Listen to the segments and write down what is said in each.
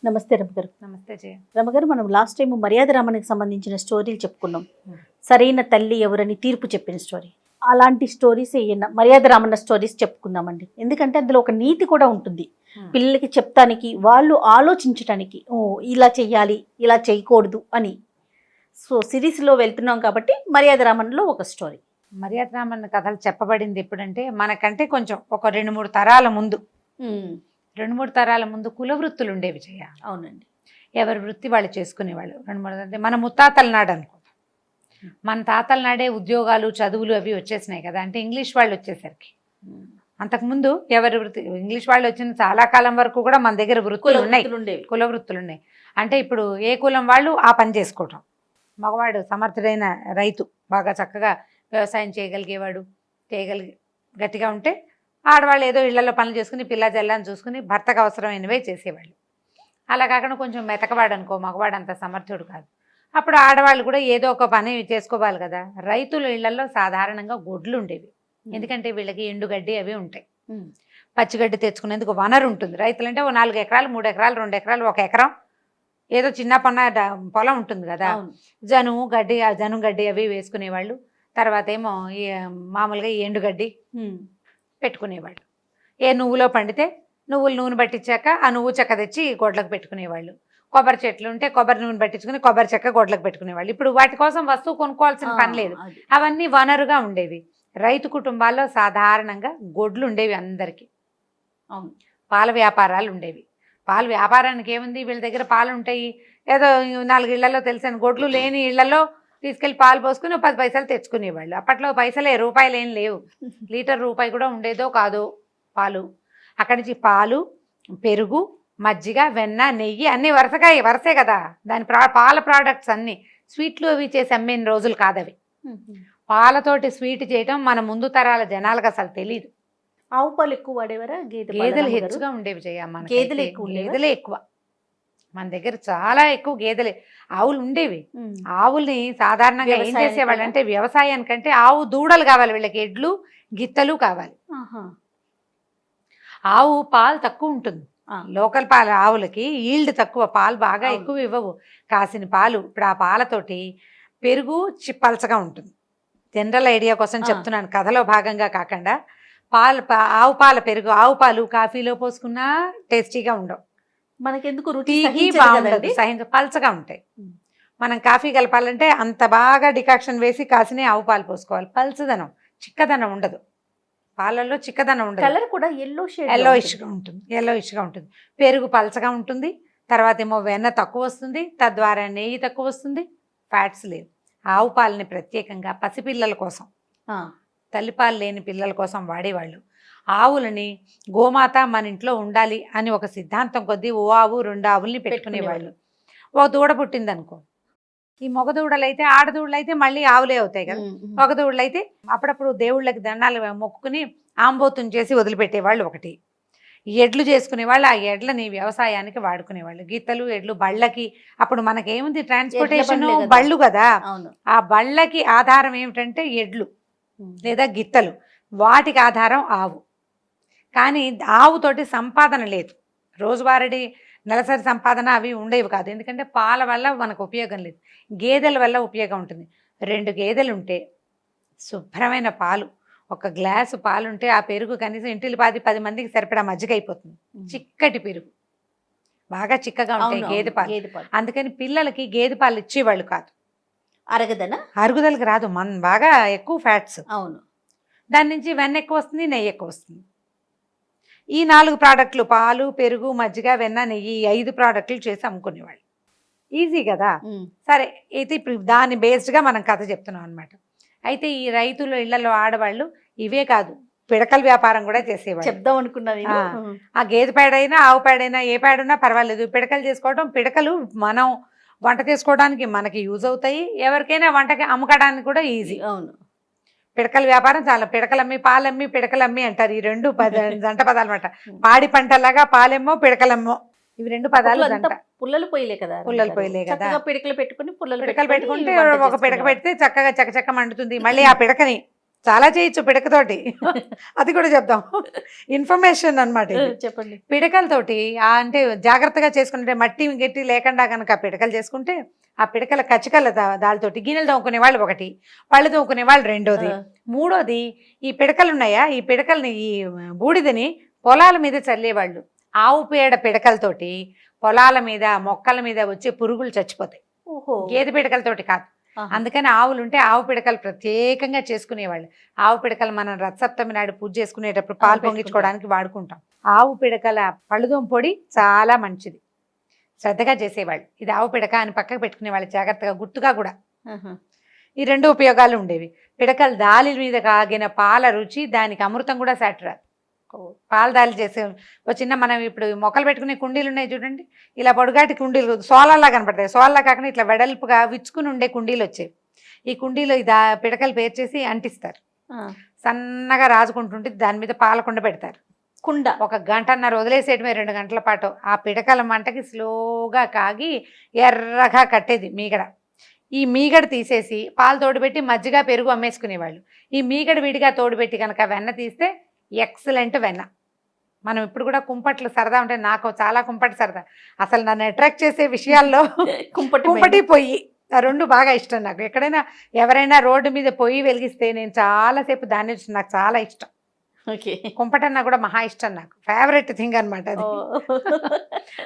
నమస్తే రమగారు. నమస్తే జయ. రమగారు, మనం లాస్ట్ టైం మర్యాద రామన్కి సంబంధించిన స్టోరీలు చెప్పుకున్నాం. సరైన తల్లి ఎవరని తీర్పు చెప్పిన స్టోరీ. అలాంటి స్టోరీస్ ఏమన్నా మర్యాద రామన్న స్టోరీస్ చెప్పుకుందామండి. ఎందుకంటే అందులో ఒక నీతి కూడా ఉంటుంది. పిల్లలకి చెప్తానికి, వాళ్ళు ఆలోచించటానికి, ఓ ఇలా చెయ్యాలి, ఇలా చేయకూడదు అని. సో సిరీస్లో వెళ్తున్నాం కాబట్టి మర్యాద రామన్లో ఒక స్టోరీ. మర్యాద రామన్న కథలు చెప్పబడింది ఎప్పుడంటే మనకంటే కొంచెం ఒక 2-3 తరాల ముందు. 2-3 తరాల ముందు కుల వృత్తులు ఉండేవి జయ. అవునండి. ఎవరి వృత్తి వాళ్ళు చేసుకునేవాళ్ళు. 2-3 అంటే మన ముత్తాతల నాడు అనుకో, మన తాతల నాడే ఉద్యోగాలు చదువులు అవి వచ్చేసినాయి కదా. అంటే ఇంగ్లీష్ వాళ్ళు వచ్చేసరికి అంతకుముందు ఎవరి వృత్తి, ఇంగ్లీష్ వాళ్ళు వచ్చిన చాలా కాలం వరకు కూడా మన దగ్గర వృత్తులు ఉన్నాయి, కుల వృత్తులు ఉన్నాయి. అంటే ఇప్పుడు ఏ కులం వాళ్ళు ఆ పని చేసుకోవటం. మగవాడు సమర్థుడైన రైతు, బాగా చక్కగా వ్యవసాయం చేయగలిగేవాడు, గట్టిగా ఉంటే ఆడవాళ్ళు ఏదో ఇళ్లలో పనులు చేసుకుని పిల్ల జల్లని చూసుకుని భర్తకు అవసరమైనవే చేసేవాళ్ళు. అలా కాకుండా కొంచెం మెతకవాడు అనుకో, మగవాడు అంత సమర్థుడు కాదు. అప్పుడు ఆడవాళ్ళు కూడా ఏదో ఒక పని చేసుకోవాలి కదా. రైతుల ఇళ్లలో సాధారణంగా గొడ్లు ఉండేవి. ఎందుకంటే వీళ్ళకి ఎండుగడ్డి అవి ఉంటాయి. పచ్చిగడ్డి తెచ్చుకునేందుకు వనరు ఉంటుంది. రైతులు అంటే 4 ఎకరాలు, 3 ఎకరాలు, 2 ఎకరాలు, 1 ఎకరం ఏదో చిన్న పొలం ఉంటుంది కదా. జనుము గడ్డి అవి వేసుకునేవాళ్ళు. తర్వాత ఏమో మామూలుగా ఈ ఎండుగడ్డి పెట్టుకునేవాళ్ళు. ఏ నువ్వులో పండితే నువ్వులు నూనె పట్టించాక ఆ నువ్వు చెక్క తెచ్చి గొడ్లకు పెట్టుకునేవాళ్ళు. కొబ్బరి చెట్లు ఉంటే కొబ్బరి నూనె పట్టించుకుని కొబ్బరి చెక్క గొడ్లకు పెట్టుకునేవాళ్ళు. ఇప్పుడు వాటి కోసం వస్తువు కొనుక్కోవాల్సిన పని లేదు. అవన్నీ వనరుగా ఉండేవి. రైతు కుటుంబాల్లో సాధారణంగా గొడ్లు ఉండేవి అందరికీ. పాల వ్యాపారాలు ఉండేవి. పాల వ్యాపారానికి ఏముంది, వీళ్ళ దగ్గర పాలు ఉంటాయి. ఏదో 4 ఇళ్లలో తెలిసిన గొడ్లు లేని ఇళ్లలో తీసుకెళ్ళి పాలు పోసుకుని 10 పైసలు తెచ్చుకునేవాళ్ళు. అప్పట్లో పైసలే, రూపాయలు ఏం లేవు. లీటర్ రూపాయి కూడా ఉండేదో కాదో పాలు. అక్కడి నుంచి పాలు, పెరుగు, మజ్జిగ, వెన్న, నెయ్యి అన్నీ వరుసే కదా. దాని పాల ప్రోడక్ట్స్ అన్నీ స్వీట్లు అవి చేసి అమ్మిన రోజులు కాదవి. పాలతోటి స్వీట్ చేయటం మన ముందు తరాల జనాలకు అసలు తెలియదు. ఆవు పాలు ఎక్కువ వాడేవారా? గేదెలు హెచ్చుగా ఉండేవి జయ. మన గేదెలే ఎక్కువ. మన దగ్గర చాలా ఎక్కువ గేదెలే. ఆవులు ఉండేవి. ఆవుల్ని సాధారణంగా ఏం చేసేవాళ్ళు అంటే వ్యవసాయానికంటే ఆవు దూడలు కావాలి వీళ్ళకి, ఎడ్లు గిత్తలు కావాలి. ఆవు పాలు తక్కువ ఉంటుంది. లోకల్ పాలు ఆవులకి ఈల్డ్ తక్కువ, పాలు బాగా ఎక్కువ ఇవ్వవు. కాసిన పాలు. ఇప్పుడు ఆ పాలతోటి పెరుగు పలచగా ఉంటుంది. జనరల్ ఐడియా కోసం చెప్తున్నాను, కథలో భాగంగా కాకుండా. ఆవు పాల పెరుగు, ఆవు పాలు కాఫీలో పోసుకున్నా టేస్టీగా ఉండవు. మనకెందుకు రుచికి బాగుండదు, పలచగా ఉంటాయి. మనం కాఫీ కలపాలంటే అంత బాగా డికాక్షన్ వేసి కాసినే ఆవు పాలు పోసుకోవాలి. పల్చదనం, చిక్కదనం ఉండదు పాలల్లో, చిక్కదనం ఉండదు. కలర్ కూడా ఎల్లోయిష్గా ఉంటుంది. పెరుగు పలచగా ఉంటుంది. తర్వాత ఏమో వెన్న తక్కువ వస్తుంది, తద్వారా నెయ్యి తక్కువ వస్తుంది, ఫ్యాట్స్ లేవు. ఆవు పాలని ప్రత్యేకంగా పసిపిల్లల కోసం, తల్లిపాలు లేని పిల్లల కోసం వాడేవాళ్ళు. ఆవులని గోమాత మన ఇంట్లో ఉండాలి అని ఒక సిద్ధాంతం కొద్దీ ఓ ఆవు 2 ఆవుల్ని పెట్టుకునేవాళ్ళు. ఒక దూడ పుట్టింది అనుకో, ఈ మగ దూడలైతే, ఆడదూడలైతే మళ్ళీ ఆవులే అవుతాయి కదా. మగ దూడలైతే అప్పుడప్పుడు దేవుళ్ళకి దండాలు మొక్కుకుని ఆంబోతుని చేసి వదిలిపెట్టేవాళ్ళు. ఒకటి ఎడ్లు చేసుకునేవాళ్ళు. ఆ ఎడ్లని వ్యవసాయానికి వాడుకునేవాళ్ళు. గీతలు, ఎడ్లు బళ్ళకి. అప్పుడు మనకేముంది, ట్రాన్స్పోర్టేషన్ బళ్ళు కదా. ఆ బళ్ళకి ఆధారం ఏమిటంటే ఎడ్లు లేదా గిత్తలు. వాటికి ఆధారం ఆవు. కానీ ఆవుతోటి సంపాదన లేదు, రోజువారీ నెలసరి సంపాదన అవి ఉండేవి కాదు. ఎందుకంటే పాల వల్ల మనకు ఉపయోగం లేదు, గేదెల వల్ల ఉపయోగం ఉంటుంది. 2 గేదెలు ఉంటే శుభ్రమైన పాలు, 1 గ్లాసు పాలుంటే ఆ పెరుగు కనీసం ఇంటిలి 10 మందికి సరిపడా మజ్జిగ అయిపోతుంది. చిక్కటి పెరుగు, బాగా చిక్కగా ఉంటాయి గేదె పాలు. అందుకని పిల్లలకి గేదె పాలు ఇచ్చేవాళ్ళు కాదు. అరుగుదలకు రాదు, బాగా ఎక్కువ ఫ్యాట్స్. అవును. దాని నుంచి వెన్న ఎక్కువ వస్తుంది, నెయ్యి ఎక్కువ వస్తుంది. ఈ 4 ప్రోడక్ట్లు, పాలు, పెరుగు, మజ్జిగ, వెన్న, నెయ్యి, 5 ప్రోడక్ట్లు చేసి అమ్ముకునేవాళ్ళు. ఈజీ కదా. సరే, అయితే ఇప్పుడు దాన్ని బేస్డ్గా మనం కథ చెప్తున్నాం అనమాట. అయితే ఈ రైతుల ఇళ్లలో ఆడవాళ్ళు ఇవే కాదు, పిడకల వ్యాపారం కూడా చేసేవాళ్ళు. చెప్దాం అనుకున్నది. ఆ గేదె పేడైనా ఆవు పేడైనా ఏ పేడున్నా పర్వాలేదు, పిడకలు చేసుకోవడం. పిడకలు మనం వంట చేసుకోవడానికి మనకి యూజ్ అవుతాయి, ఎవరికైనా వంటకి అమ్ముకోవడానికి కూడా ఈజీ. అవును. పిడకల వ్యాపారం చాలా. పిడకలమ్మి, పాలమ్మి, పిడకలమ్మి అంటారు. ఈ 2 జంట పదాలు అన్నమాట. పాడి పంటలాగా పాలెమ్మో పిడకలమ్మో, ఇవి 2 పదాలు జంట. పుల్లలు పోయలే కదా. పిడకలు పెట్టుకుని పిడకలు పెట్టుకుంటే ఒక పిడక పెడితే చక్కగా చక్కచక్క మండుతుంది. మళ్ళీ ఆ పిడకని చాలా చేయొచ్చు పిడకతోటి. అది కూడా చెప్దాం, ఇన్ఫర్మేషన్ అనమాట. చెప్పండి. పిడకలతోటి అంటే జాగ్రత్తగా చేసుకుంటే మట్టి గట్టి లేకుండా కనుక పిడకలు చేసుకుంటే ఆ పిడకల కచ్చికల దానితోటి గిన్నెలు తోముకునే వాళ్ళు ఒకటి, పళ్ళు తోముకునే వాళ్ళు రెండోది, మూడోది ఈ పిడకలు ఉన్నాయా, ఈ పిడకల్ని ఈ బూడిదని పొలాల మీద చల్లేవాళ్ళు. ఆవు పేడ పిడకలతోటి పొలాల మీద మొక్కల మీద వచ్చే పురుగులు చచ్చిపోతాయి. గేదె పిడకలతోటి కాదు. అందుకని ఆవులు ఉంటే ఆవు పిడకలు ప్రత్యేకంగా చేసుకునేవాళ్ళు. ఆవు పిడకలు మనం రథసప్తమి నాడు పూజ చేసుకునేటప్పుడు పాలు పొంగించుకోవడానికి వాడుకుంటాం. ఆవు పిడకల పళ్ళుదోమ పొడి చాలా మంచిది, శ్రద్ధగా చేసేవాళ్ళు. ఇది ఆవు పిడక అని పక్కకు పెట్టుకునేవాళ్ళు జాగ్రత్తగా, గుర్తుగా కూడా. ఈ రెండు ఉపయోగాలు ఉండేవి. పిడకలు దాలి మీద కాగిన పాల రుచి, దానికి అమృతం కూడా సాటిరాదు. పాలు దాలి చేసే చిన్న మనం ఇప్పుడు మొక్కలు పెట్టుకునే కుండీలు ఉన్నాయి చూడండి, ఇలా పొడుగాటి కుండీలు సోలాల్లా కనపడతాయి. సోలాల్లా కాకుండా ఇట్లా వెడల్పుగా విచ్చుకుని ఉండే కుండీలు వచ్చేవి. ఈ కుండీలో పిడకలు పేర్చేసి అంటిస్తారు, సన్నగా రాజుకుంటుంటే దాని మీద పాలకుండ పెడతారు. కుండ 1 గంటన్నర వదిలేసేయటమే, 2 గంటల పాటు. ఆ పిడకల మంటకి స్లోగా కాగి ఎర్రగా కట్టేది మీగడ. ఈ మీగడ తీసేసి పాలు తోడుపెట్టి మజ్జిగ పెరుగు అమ్మేసుకునేవాళ్ళు. ఈ మీగడ విడిగా తోడుపెట్టి కనుక వెన్న తీస్తే ఎక్సలెంట్ వెన్న. మనం ఇప్పుడు కూడా కుంపట్లు సరదా ఉంటే, నాకు చాలా కుంపటి సరదా. అసలు నన్ను అట్రాక్ట్ చేసే విషయాల్లో కుంపటి పొయ్యి, ఆ రెండు బాగా ఇష్టం నాకు. ఎక్కడైనా ఎవరైనా రోడ్డు మీద పొయ్యి వెలిగిస్తే నేను చాలాసేపు దాన్ని నాకు చాలా ఇష్టం. కుంపటన్నా కూడా మహా ఇష్టం, నాకు ఫేవరెట్ థింగ్ అనమాట అది.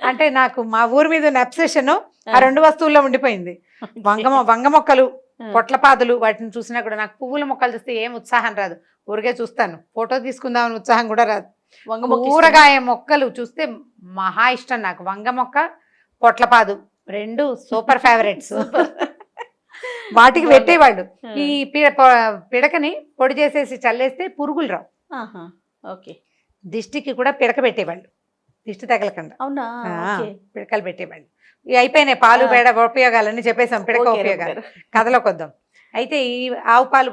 అంటే నాకు మా ఊరి మీద ఉన్న అబ్సెషన్ ఆ 2 వస్తువుల్లో ఉండిపోయింది. వంగ మొక్కలు, పొట్లపాదులు, వాటిని చూసినా కూడా నాకు పువ్వుల మొక్కలు చూస్తే ఏం ఉత్సాహం రాదు, ఊరికే చూస్తాను. ఫోటో తీసుకుందామని ఉత్సాహం కూడా రాదు. కూరగాయ మొక్కలు చూస్తే మహా ఇష్టం నాకు. వంగ మొక్క, పొట్లపాదు 2 సూపర్ ఫేవరెట్స్. వాటికి పెట్టేవాళ్ళు. ఈ పిడకని పొడి చేసేసి చల్లేస్తే పురుగులు రావు. దిష్టికి కూడా పిడక పెట్టేవాళ్ళు, దిష్టి తగలకుండా. అవునా? పిడకలు పెట్టేవాళ్ళు. ఇవి అయిపోయినాయి పాలు పేడ ఉపయోగాలన్నీ చెప్పేసాం. పిడక ఉపయోగాలు కథలోకి వద్దాం. అయితే ఈ ఆవు పాలు,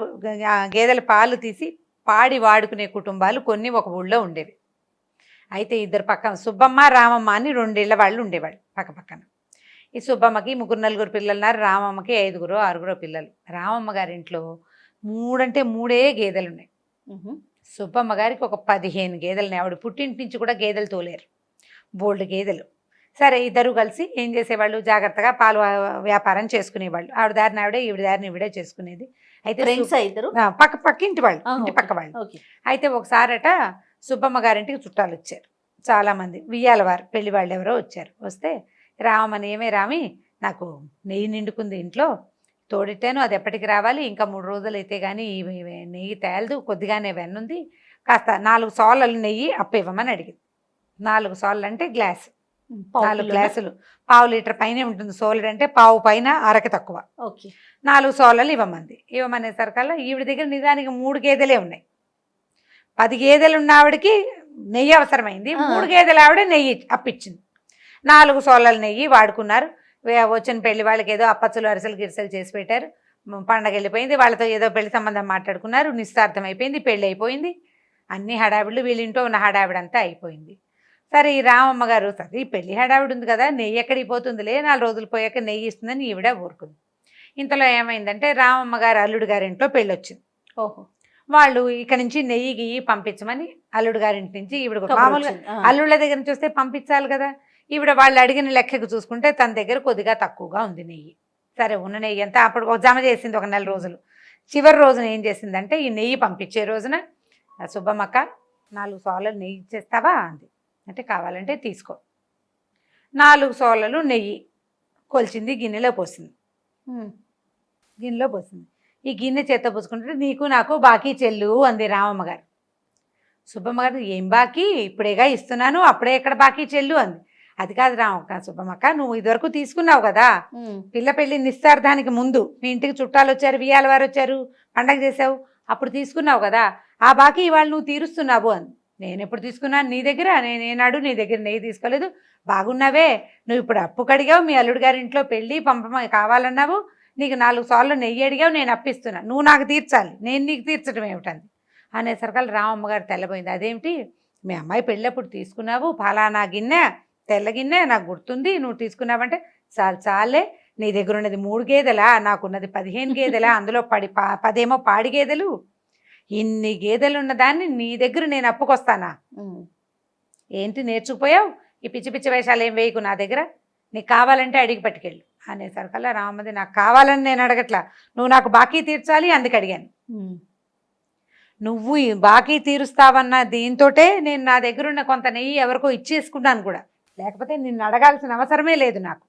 గేదెల పాలు తీసి పాడి వాడుకునే కుటుంబాలు కొన్ని ఒక ఊళ్ళో ఉండేవి. అయితే 2 పక్కన సుబ్బమ్మ, రామమ్మ అని 2 ఇళ్ల వాళ్ళు ఉండేవాళ్ళు పక్క పక్కన. ఈ సుబ్బమ్మకి 3-4 పిల్లలున్నారు, రామమ్మకి 5-6 పిల్లలు. రామమ్మ గారింట్లో 3 అంటే 3 గేదెలు ఉన్నాయి. సుబ్బమ్మ గారికి ఒక 15 గేదెలున్నాయి. ఆవిడ పుట్టింటి నుంచి కూడా గేదెలు తోలేరు, బోల్డ్ గేదెలు. సరే, ఇద్దరు కలిసి ఏం చేసేవాళ్ళు, జాగ్రత్తగా పాలు వ్యాపారం చేసుకునేవాళ్ళు. ఆవిడ దారిని ఆవిడే, ఈవిడ దారిని ఈవిడే చేసుకునేది. అయితే పక్కింటి వాళ్ళు, ఇంటి పక్క వాళ్ళు. అయితే ఒకసారట సుబ్బమ్మ గారింటికి చుట్టాలు వచ్చారు చాలా మంది. వియ్యాల వారు, పెళ్లి వాళ్ళు ఎవరో వచ్చారు. వస్తే రామని, ఏమే రామి, నాకు నెయ్యి నిండుకుంది ఇంట్లో, తోడెట్టాను, అది ఎప్పటికి రావాలి, ఇంకా 3 రోజులు అయితే కానీ నెయ్యి తేలదు, కొద్దిగానే వెన్నుంది, కాస్త 4 సోలలు నెయ్యి అప్పివ్వమని అడిగింది. 4 సోళ్ళు అంటే గ్లాసు, 4 గ్లాసులు, 1/2 లీటర్ పైనే ఉంటుంది. సోలడు అంటే 1/2 పైన, అరకి తక్కువ. 4 సోలలు ఇవ్వమంది. ఇవ్వమనేసరికల్లా ఈవిడ దగ్గర నిజానికి 3 గేదెలే ఉన్నాయి. 10 గేదెలు ఉన్న ఆవిడకి నెయ్యి అవసరమైంది. 3 గేదెలు ఆవిడ నెయ్యి అప్పించింది. 4 సోలలు నెయ్యి వాడుకున్నారు. వచ్చిన పెళ్లి వాళ్ళకి ఏదో అప్పచ్చులు, అరిసెలు, గిరిసెలు చేసి పెట్టారు. పండగ వెళ్ళిపోయింది. వాళ్ళతో ఏదో పెళ్లి సంబంధం మాట్లాడుకున్నారు. నిశ్చితార్థం అయిపోయింది, పెళ్ళి అయిపోయింది. అన్ని హడావిళ్ళు, వీళ్ళింట్లో ఉన్న హడావిడంతా అయిపోయింది. సరే, ఈ రామమ్మ గారు సరే ఈ పెళ్లి హడావిడి ఉంది కదా, నెయ్యి ఎక్కడికి పోతుందిలే, 4 రోజులు పోయాక నెయ్యి ఇస్తుందని ఈవిడ ఊరుకుంది. ఇంతలో ఏమైందంటే రామమ్మ గారు అల్లుడు గారింట్లో పెళ్ళి వచ్చింది. వాళ్ళు ఇక్కడి నుంచి నెయ్యి గియ్యి పంపించమని అల్లుడు గారింటి నుంచి ఈవిడ, మామూలుగా అల్లుళ్ళ దగ్గర నుంచి వస్తే పంపించాలి కదా. ఈవిడ వాళ్ళు అడిగిన లెక్కకు చూసుకుంటే తన దగ్గర కొద్దిగా తక్కువగా ఉంది నెయ్యి. సరే, ఉన్న నెయ్యి అంతా అప్పుడు జమ చేసింది ఒక 4 రోజులు. చివరి రోజున ఏం చేసిందంటే, ఈ నెయ్యి పంపించే రోజున సుబ్బమ్మక్క 4 సోలలు నెయ్యి ఇచ్చేస్తావా అంది. అంటే కావాలంటే తీసుకో. 4 సోలలు నెయ్యి కొలిచింది, గిన్నెలో పోసింది. ఈ గిన్నె చేత పూసుకుంటే, నీకు నాకు బాకీ చెల్లు అంది రామమ్మ గారు. సుబ్బమ్మ గారు, ఏం బాకీ, ఇప్పుడేగా ఇస్తున్నాను, అప్పుడే ఎక్కడ బాకీ చెల్లు అంది. అది కాదు సుబ్బమ్మక్క, నువ్వు ఇదివరకు తీసుకున్నావు కదా, పిల్ల పెళ్లి నిశ్చార్థానికి ముందు మీ ఇంటికి చుట్టాలు వచ్చారు, వియ్యాల వారు వచ్చారు, పండగ చేసావు, అప్పుడు తీసుకున్నావు కదా, ఆ బాకీ ఇవాళ నువ్వు తీరుస్తున్నావు అంది. నేను ఎప్పుడు తీసుకున్నాను నీ దగ్గర, నేనాడు నీ దగ్గర నెయ్యి తీసుకోలేదు, బాగున్నావే, నువ్వు ఇప్పుడు అప్పు కడిగావు, మీ అల్లుడు గారి ఇంట్లో పెళ్ళి కావాలన్నావు, నీకు 4 సార్లు నెయ్యి అడిగావు, నేను అప్పిస్తున్నా, నువ్వు నాకు తీర్చాలి, నేను నీకు తీర్చడం ఏమిటంది. అనేసరికల్ రామమ్మ గారు తెల్లబోయింది. అదేమిటి, మీ అమ్మాయి పెళ్ళప్పుడు తీసుకున్నావు, ఫలానా గిన్నె, తెల్ల గిన్నె, నాకు గుర్తుంది, నువ్వు తీసుకున్నావంటే, చాలే, నీ దగ్గర ఉన్నది 3 గేదెలా, నాకున్నది 15 గేదెలా, అందులో 10 ఏమో పాడి గేదెలు, ఇన్ని గేదెలు ఉన్న దాన్ని నీ దగ్గర నేను అప్పుకొస్తానా? ఏంటి నేర్చుకుపోయావు? ఈ పిచ్చి పిచ్చి వేషాలు ఏం వేయకు నా దగ్గర, నీకు కావాలంటే అడిగి పట్టుకెళ్ళు అనేసరికల్లా రామది నాకు కావాలని నేను అడగట్లా, నువ్వు నాకు బాకీ తీర్చాలి అందుకు అడిగాను. నువ్వు ఈ బాకీ తీరుస్తావన్న దీంతోటే నేను నా దగ్గర ఉన్న కొంత నెయ్యి ఎవరికో ఇచ్చేసుకున్నాను కూడా, లేకపోతే నిన్ను అడగాల్సిన అవసరమే లేదు నాకు,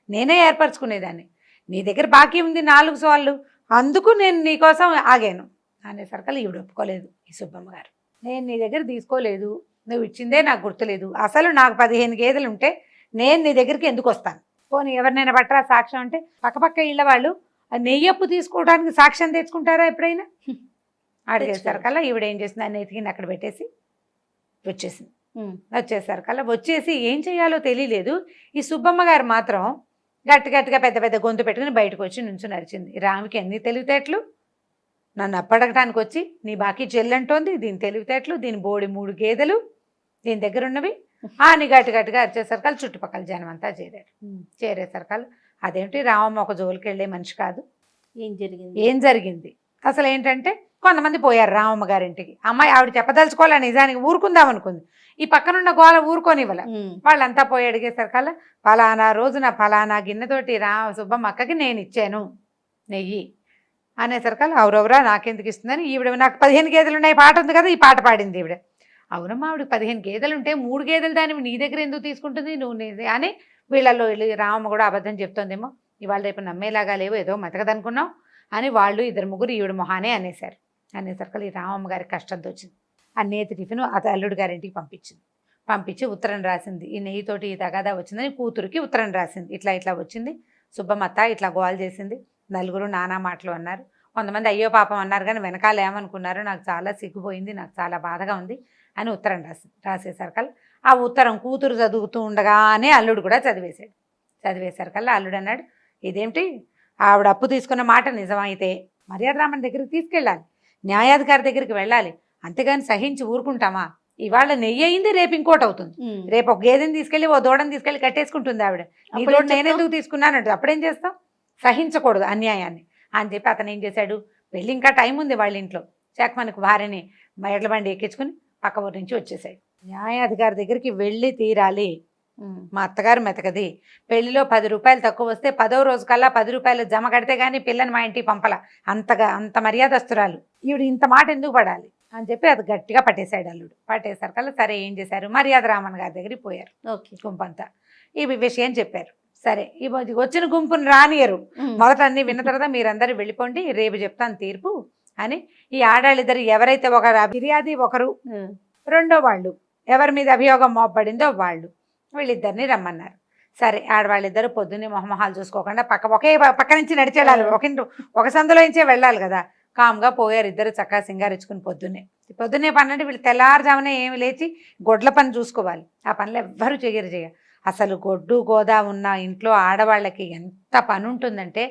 నేనే ఏర్పరచుకునేదాన్ని. నీ దగ్గర బాకీ ఉంది 4 సోళ్ళు, అందుకు నేను నీకోసం ఆగాను అనేసరికల్లా ఈవిడ ఒప్పుకోలేదు. ఈ సుబ్బమ్మ గారు, నేను నీ దగ్గర తీసుకోలేదు, నువ్వు ఇచ్చిందే నాకు గుర్తులేదు, అసలు నాకు 15 గేదెలు ఉంటే నేను నీ దగ్గరికి ఎందుకు వస్తాను? పోనీ ఎవరినైనా పట్టరా సాక్ష్యం అంటే, పక్కపక్క ఇళ్ళ వాళ్ళు నెయ్యి అప్పు తీసుకోవడానికి సాక్ష్యం తెచ్చుకుంటారా ఎప్పుడైనా? అడిగేసరికల్లా ఈవిడ ఏం చేసింది, ఆయన ఎతికింది అక్కడ పెట్టేసి వచ్చేసింది. వచ్చేసరికల్లా వచ్చేసి ఏం చేయాలో తెలియలేదు. ఈ సుబ్బమ్మ గారు మాత్రం గట్టిగా పెద్ద పెద్ద గొంతు పెట్టుకుని బయటకు వచ్చి నుంచి నడిచింది. రామికి అన్ని తెలివితేటలు, నన్ను అప్పడగటానికి వచ్చి నీ బాకీ చెల్లంటోంది, దీని తెలివితేటలు, దీని బోడి 3 గేదెలు దీని దగ్గర ఉన్నవి అని గట్టిగా అరిచేసరికల్లా చుట్టుపక్కల జనం అంతా చేరారు. చేరేసరికల్లా అదేంటి రామమ్మ ఒక జోలికి వెళ్ళే మనిషి కాదు, ఏం జరిగింది అసలు ఏంటంటే, కొంతమంది పోయారు రామమ్మ గారింటికి. అమ్మాయి ఆవిడ చెప్పదలుచుకోవాలా, నిజానికి ఊరుకుందాం అనుకుంది, ఈ పక్కనున్న గోల ఊరుకోనివ్వల. వాళ్ళంతా పోయి అడిగేసరికల్లా ఫలానా రోజున ఫలానా గిన్నెతోటి సుబ్బమ్మ అక్కకి నేను ఇచ్చాను నెయ్యి అనేసరికల్లా అవురవరా నాకెందుకు ఇస్తుందని ఈవిడ, నాకు 15 గేదెలు ఉన్నాయి పాట ఉంది కదా, ఈ పాట పాడింది ఈవిడ. అవునమ్మా ఆవిడకి 15 గేదెలు ఉంటే 3 గేదెలు దాన్ని నీ దగ్గర ఎందుకు తీసుకుంటుంది నువ్వు అని వీళ్ళల్లో వెళ్ళి రామమ్మ కూడా అబద్ధం చెప్తోందేమో, ఇవాళ రేపు నమ్మేలాగా లేవు, ఏదో మెతకదనుకున్నావు అని వాళ్ళు 2-3 ఈవిడ మొహానే అనేశారు. అనేసరికల్లా ఈ రామమ్మ గారికి కష్టంతో వచ్చింది. ఆ నేతి టిఫిన్ అల్లుడు గారింటికి పంపించింది. పంపించి ఉత్తరం రాసింది, ఈ నెయ్యితోటి ఈ తగాదా వచ్చిందని కూతురికి ఉత్తరం రాసింది. ఇట్లా వచ్చింది సుబ్బమ్మత్త, ఇట్లా గోల్ చేసింది, నలుగురు నానా మాటలు అన్నారు, కొంతమంది అయ్యో పాపం అన్నారు, కానీ వెనకాల ఏమనుకున్నారు నాకు చాలా సిగ్గుపోయింది, నాకు చాలా బాధగా ఉంది అని ఉత్తరం రాసింది. రాసేసరికల్లా ఆ ఉత్తరం కూతురు చదువుతూ ఉండగానే అల్లుడు కూడా చదివేశాడు. చదివేసరికల్లా అల్లుడు అన్నాడు, ఇదేమిటి ఆవిడ అప్పు తీసుకున్న మాట నిజమైతే మర్యాద రామన్ దగ్గరికి తీసుకెళ్ళాలి, న్యాయాధికారి దగ్గరికి వెళ్ళాలి, అంతేగాని సహించి ఊరుకుంటామా? ఇవాళ నెయ్యి అయింది, రేపు ఇంకోటి అవుతుంది, రేపు ఒక గేదెని తీసుకెళ్ళి ఓ దూడని తీసుకెళ్ళి కట్టేసుకుంటుంది ఆవిడ, ఈ దూడ నేనెందుకు తీసుకున్నానంటే అప్పుడేం చేస్తాం? సహించకూడదు అన్యాయాన్ని అని చెప్పి అతను ఏం చేశాడు, వెళ్ళి ఇంకా టైం ఉంది వాళ్ళ ఇంట్లో, మనకు భార్యని ఎడ్ల బండి ఎక్కించుకుని పక్క ఊరి నుంచి వచ్చేసాడు. న్యాయాధికారి దగ్గరికి వెళ్ళి తీరాలి, మా అత్తగారు మెతకది, పెళ్లిలో 10 రూపాయలు తక్కువ వస్తే 10వ రోజు కల్లా 10 రూపాయలు జమ కడితే కానీ పిల్లని మా ఇంటికి పంపల, అంత మర్యాదస్తురాలు ఈవిడ, ఇంత మాట ఎందుకు పడాలి అని చెప్పి అది గట్టిగా పట్టేశాడు అల్లుడు. పట్టేసరికల్లా సరే ఏం చేశారు, మర్యాద రామన్ గారి దగ్గరికి పోయారు. గుంపంతా ఈ విషయం చెప్పారు. సరే ఈ వచ్చిన గుంపుని రానియరు, మొదట అన్ని విన్న తర్వాత మీరందరూ వెళ్ళిపోండి, రేపు చెప్తాను తీర్పు అని ఈ ఆడాళ్ళిద్దరు ఎవరైతే ఒక ఫిర్యాది ఒకరు, రెండో వాళ్ళు ఎవరి మీద అభియోగం మోపబడిందో వాళ్ళు, వీళ్ళిద్దరిని రమ్మన్నారు. సరే ఆడవాళ్ళిద్దరు పొద్దున్నే మొహమొహాలు చూసుకోకుండా ఒకే పక్క నుంచి నడిచేళ్ళాలి, ఒక సందులో నుంచే వెళ్ళాలి కదా, కామ్గా పోయారు ఇద్దరు చక్కగా సింగారించుకుని. పొద్దున్నే 12 వీళ్ళు తెల్లారుజామునే ఏమి లేచి గొడ్ల పని చూసుకోవాలి, ఆ పనులు ఎవ్వరూ చెయ్యరు. అసలు గొడ్డు గోదా ఉన్న ఇంట్లో ఆడవాళ్ళకి ఎంత పని ఉంటుందంటే,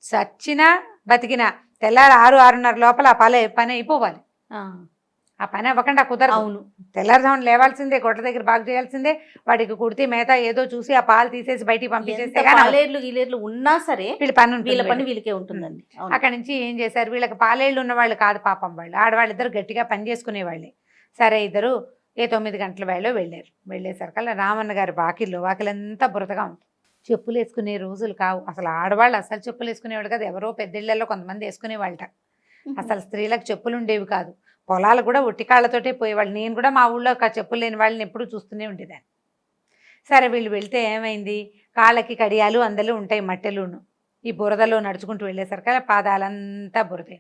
చచ్చినా బతికినా తెల్లారు 6-6:30 లోపల ఆ పని అయిపోవాలి. ఆ పని అవ్వకుండా కుదరదు. అవును, తెల్లారుజామున లేవాల్సిందే, గొడ్ల దగ్గర బాగు చేయాల్సిందే, వాటికి కుడితే మేత ఏదో చూసి ఆ పాలు తీసేసి బయటికి పంపించేస్తే పాలేర్లు ఉన్నా సరే వీళ్ళ పని వీళ్ళకే ఉంటుందండి. అక్కడి నుంచి ఏం చేశారు, వీళ్ళకి పాలేళ్ళు ఉన్న వాళ్ళు కాదు పాపం, వాళ్ళు ఆడవాళ్ళిద్దరు గట్టిగా పని చేసుకునేవాళ్ళే. సరే ఇద్దరు 9 గంటల వేళలో వెళ్ళారు. వెళ్ళేసరికల్లా రామన్న గారి వాకిలంతా బురదగా ఉంటుంది, చెప్పులు వేసుకునే రోజులు కావు అసలు. ఆడవాళ్ళు అసలు చెప్పులు వేసుకునేవాళ్ళు కాదు, ఎవరో పెద్దిళ్లలో కొంతమంది వేసుకునేవాళ్ళట. అసలు స్త్రీలకు చెప్పులు ఉండేవి కాదు, పొలాలు కూడా ఒట్టికాళ్ళతోటే పోయేవాళ్ళు. నేను కూడా మా ఊళ్ళో చెప్పులు లేని వాళ్ళని ఎప్పుడూ చూస్తూనే ఉండేదాన్ని. సరే వీళ్ళు వెళ్తే ఏమైంది, కాళ్ళకి కడియాలు అందరూ ఉంటాయి మట్టెలును, ఈ బురదలో నడుచుకుంటూ వెళ్ళేసరికల్లా పాదాలంతా బురదే.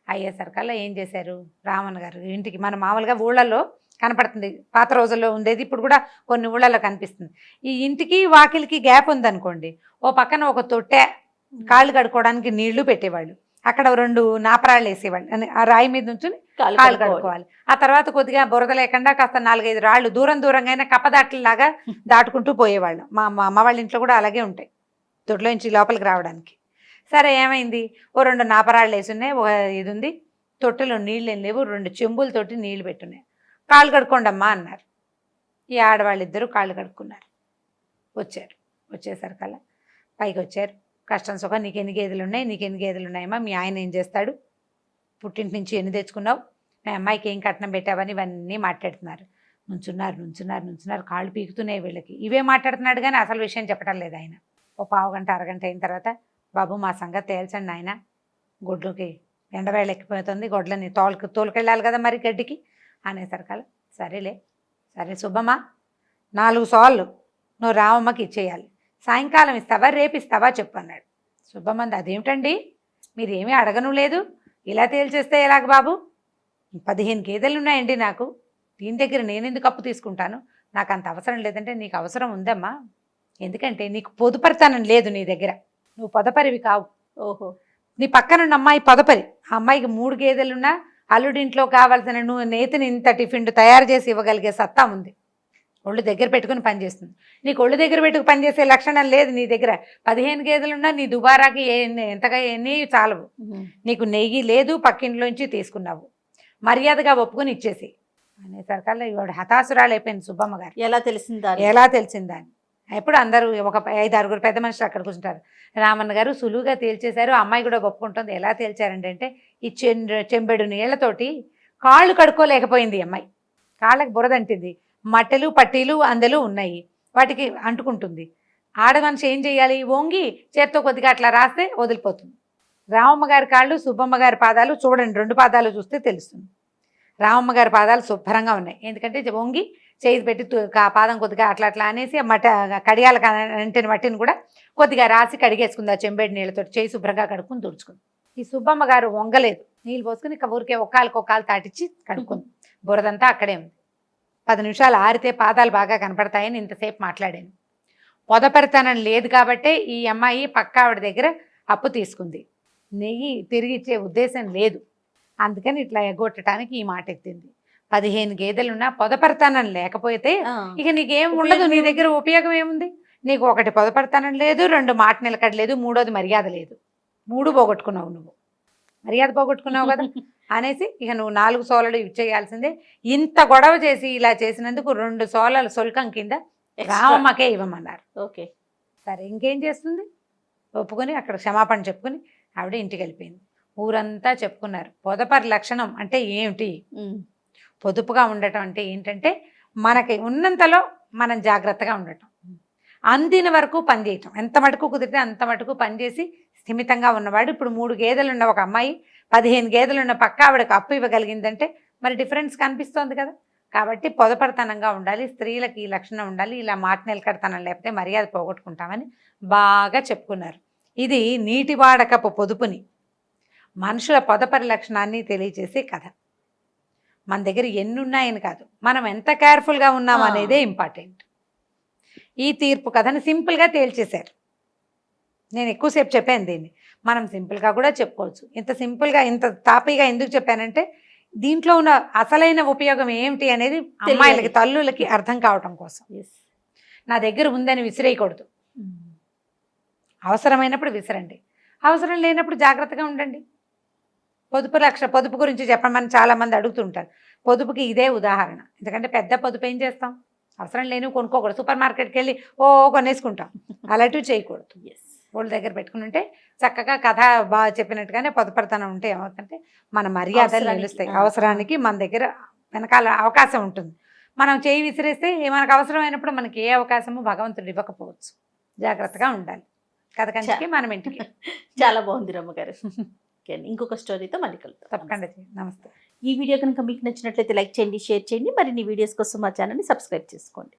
అయ్యేసరికల్లా ఏం చేశారు, రామన్న గారు ఇంటికి మన మామూలుగా ఊళ్ళల్లో కనపడుతుంది, పాత రోజుల్లో ఉండేది, ఇప్పుడు కూడా కొన్ని ఊళ్ళల్లో కనిపిస్తుంది. ఈ ఇంటికి వాకిలికి గ్యాప్ ఉందనుకోండి, ఓ పక్కన ఒక తొట్టె కాళ్ళు కడుక్కోవడానికి నీళ్లు పెట్టేవాళ్ళు, అక్కడ 2 నాపరాళ్ళు వేసేవాళ్ళు, ఆ రాయి మీద నుంచి కాళ్ళు కడుక్కోవాలి. ఆ తర్వాత కొద్దిగా బురద లేకుండా కాస్త 4-5 రాళ్ళు దూరంగా అయినా కప్పదాట్లలాగా దాటుకుంటూ పోయేవాళ్ళు. మా అమ్మ వాళ్ళ ఇంట్లో కూడా అలాగే ఉంటాయి, దొడ్లో నుంచి లోపలికి రావడానికి. సరే ఏమైంది, ఓ 2 నాపరాళ్ళు వేసున్నాయి, ఒక ఇది ఉంది, తొట్టెలో నీళ్ళు ఏం లేవు, 2 చెంబులతోటి నీళ్లు పెట్టున్నాయి, కాళ్ళు కడుక్కోండి అమ్మా అన్నారు. ఈ ఆడవాళ్ళిద్దరూ కాళ్ళు కడుక్కున్నారు. వచ్చేసరికల్లా పైకి వచ్చారు, కష్టం సుఖం నీకు ఎన్ని గేదెలు ఉన్నాయి, నీకు ఎన్ని గేదెలు ఉన్నాయమ్మా, మీ ఆయన ఏం చేస్తాడు, పుట్టింటి నుంచి ఎన్ని తెచ్చుకున్నావు, మీ అమ్మాయికి ఏం కట్నం పెట్టావని ఇవన్నీ మాట్లాడుతున్నారు. నుంచున్నారు కాళ్ళు పీకుతున్నాయి వీళ్ళకి. ఇవే మాట్లాడుతున్నాడు కానీ అసలు విషయం చెప్పడం లేదు ఆయన. ఓ పావు గంట అరగంట అయిన తర్వాత, బాబు మా సంగతి తేల్చండి ఆయన, గొడ్లుకి ఎండవేళ ఎక్కిపోతుంది, గొడ్లని తోలుకెళ్ళాలి కదా మరి గడ్డికి అనేసరికాల సరే సుబ్బమ్మ 4 సోళ్ళు నువ్వు రామమ్మకి ఇచ్చేయాలి, సాయంకాలం ఇస్తావా రేపు ఇస్తావా చెప్పు అన్నాడు. సుబ్బమ్మంది అదేమిటండి మీరు ఏమీ అడగను లేదు, ఇలా తేల్చేస్తే ఎలాగ బాబు, 15 గేదెలు ఉన్నాయండి నాకు, దీని దగ్గర నేను ఎందుకు అప్పు తీసుకుంటాను, నాకు అంత అవసరం లేదంటే నీకు అవసరం ఉందమ్మా, ఎందుకంటే నీకు పొదుపరితనం లేదు, నీ దగ్గర నువ్వు పొదపరివి కావు. ఓహో, నీ పక్కనున్న అమ్మాయి పొదపరి, ఆ అమ్మాయికి 3 గేదెలున్నా అల్లుడింట్లో కావాల్సిన నువ్వు నేతిని ఇంత టిఫిన్ తయారు చేసి ఇవ్వగలిగే సత్తా ఉంది, ఒళ్ళు దగ్గర పెట్టుకుని పనిచేస్తుంది. నీకు ఒళ్ళు దగ్గర పెట్టుకు పనిచేసే లక్షణం లేదు నీ దగ్గర. 15 గేదెలున్నా నీ దుబారాకి ఎంతగా ఎన్ని చాలవు, నీకు నెయ్యి లేదు, పక్కింట్లోంచి తీసుకున్నావు, మర్యాదగా ఒప్పుకొని ఇచ్చేసి అనేసరికల్లా ఇవాడు హతాసురాలు అయిపోయింది సుబ్బమ్మ గారు. ఎలా తెలిసిందా అని. ఎప్పుడు అందరూ ఒక 5-6 పెద్ద మనుషులు అక్కడ కూర్చుంటారు. రామన్న గారు సులువుగా తేల్చేశారు, అమ్మాయి కూడా ఒప్పుకుంటుంది. ఎలా తేల్చారంటే ఈ చెంబెడు నీళ్లతోటి కాళ్ళు కడుక్కోలేకపోయింది అమ్మాయి, కాళ్ళకి బురదంటింది, మట్టెలు పట్టీలు అందెలు ఉన్నాయి, వాటికి అంటుకుంటుంది. ఆడమనిషి ఏం చేయాలి, వంగి చేత్తో కొద్దిగా అట్లా రాస్తే వదిలిపోతుంది. రామమ్మ గారి కాళ్ళు, సుబ్బమ్మ గారి పాదాలు చూడండి, 2 పాదాలు చూస్తే తెలుస్తుంది. రామమ్మ గారి పాదాలు శుభ్రంగా ఉన్నాయి, ఎందుకంటే వంగి చేయి పెట్టి ఆ పాదం కొద్దిగా అట్లా అనేసి కడియాలకు అంటిన మట్టిని కూడా కొద్దిగా రాసి కడిగేసుకుంది, ఆ చెంబేడి నీళ్ళతో చేయి శుభ్రంగా కడుక్కుని తుడుచుకుంది. ఈ సుబ్బమ్మ గారు వంగలేదు, నీళ్ళు పోసుకుని ఊరికే ఒక్కాలు తాటిచ్చి కడుక్కుంది, బురదంతా అక్కడే ఉంది. 10 నిమిషాలు ఆరితే పాదాలు బాగా కనపడతాయని ఇంతసేపు మాట్లాడాను. పొదపెడతానం లేదు కాబట్టే ఈ అమ్మాయి పక్క ఆవిడ దగ్గర అప్పు తీసుకుంది, నెయ్యి తిరిగి ఇచ్చే ఉద్దేశం లేదు, అందుకని ఇట్లా ఎగ్గొట్టడానికి ఈ మాట ఎత్తింది. 15 గేదెలున్నా పొదపడతానం లేకపోతే ఇక నీకేం ఉండదు, నీ దగ్గర ఉపయోగం ఏముంది, నీకు 1 పొదపడతానం లేదు, 2 మాట నిలకడ లేదు, 3వది మర్యాద లేదు, 3 పోగొట్టుకున్నావు, నువ్వు మర్యాద పోగొట్టుకున్నావు కదా అనేసి ఇక నువ్వు 4 సోలలు ఇచ్చేయాల్సిందే. ఇంత గొడవ చేసి ఇలా చేసినందుకు 2 సోలలు సొల్కం కింద రామమ్మకే ఇవ్వమన్నారు. ఓకే, సరే ఇంకేం చేస్తుంది, ఒప్పుకొని అక్కడ క్షమాపణ చెప్పుకొని ఆవిడ ఇంటికి వెళ్ళిపోయింది. ఊరంతా చెప్పుకున్నారు పొదపరి లక్షణం అంటే ఏమిటి, పొదుపుగా ఉండటం అంటే ఏంటంటే మనకి ఉన్నంతలో మనం జాగ్రత్తగా ఉండటం, అందిన వరకు పనిచేయటం, ఎంత మటుకు కుదిరితే అంత మటుకు పనిచేసి స్థిమితంగా ఉన్నవాడు. ఇప్పుడు 3 గేదెలున్న ఒక అమ్మాయి 15 గేదెలున్న పక్క ఆవిడకి అప్పు ఇవ్వగలిగిందంటే మరి డిఫరెన్స్ కనిపిస్తోంది కదా. కాబట్టి పొదపడతనంగా ఉండాలి, స్త్రీలకి ఈ లక్షణం ఉండాలి, ఇలా మాట నిలకడతనం లేకపోతే మర్యాద పోగొట్టుకుంటామని బాగా చెప్పుకున్నారు. ఇది నీటి వాడకపు పొదుపుని, మనుషుల పొదపరి లక్షణాన్ని తెలియజేసే కథ. మన దగ్గర ఎన్ని ఉన్నాయని కాదు, మనం ఎంత కేర్ఫుల్గా ఉన్నాం అనేదే ఇంపార్టెంట్. ఈ తీర్పు కథని సింపుల్గా తేల్చేశారు. నేను ఎక్కువసేపు చెప్పాను దీన్ని, మనం సింపుల్గా కూడా చెప్పుకోవచ్చు. ఇంత సింపుల్గా ఇంత తాపీగా ఎందుకు చెప్పానంటే దీంట్లో ఉన్న అసలైన ఉపయోగం ఏమిటి అనేది అమ్మాయిలకి, తల్లులకి అర్థం కావటం కోసం. నా దగ్గర ఉందని విసిరేయకూడదు, అవసరమైనప్పుడు విసిరండి, అవసరం లేనప్పుడు జాగ్రత్తగా ఉండండి. పొదుపు గురించి చెప్పమని చాలామంది అడుగుతుంటారు. పొదుపుకి ఇదే ఉదాహరణ. ఎందుకంటే పెద్ద పొదుపు ఏం చేస్తాం, అవసరం లేని కొనుక్కోకూడదు, సూపర్ మార్కెట్కి వెళ్ళి కొనేసుకుంటాం, అలాంటివి చేయకూడదు. వాళ్ళ దగ్గర పెట్టుకుని ఉంటే చక్కగా కథ బాగా చెప్పినట్టుగానే పొదుపడతనం ఉంటే ఏమవుతుందంటే మన మర్యాదలు నిలుస్తాయి. అవసరానికి మన దగ్గర వెనకాల అవకాశం ఉంటుంది. మనం చేయి విసిరేస్తే మనకు అవసరమైనప్పుడు మనకి ఏ అవకాశము భగవంతుడు ఇవ్వకపోవచ్చు. జాగ్రత్తగా ఉండాలి. కథ కంచికి మనం ఇంటికి. చాలా బాగుంది రమ్మగారు. ఇంకొక స్టోరీతో మళ్ళీ కలుద్దాం. తప్పకుండా. నమస్తే. ఈ వీడియో కనుక మీకు నచ్చినట్లయితే లైక్ చేయండి, షేర్ చేయండి. మరిన్ని వీడియోస్ కోసం మా ఛానల్ని సబ్స్క్రైబ్ చేసుకోండి.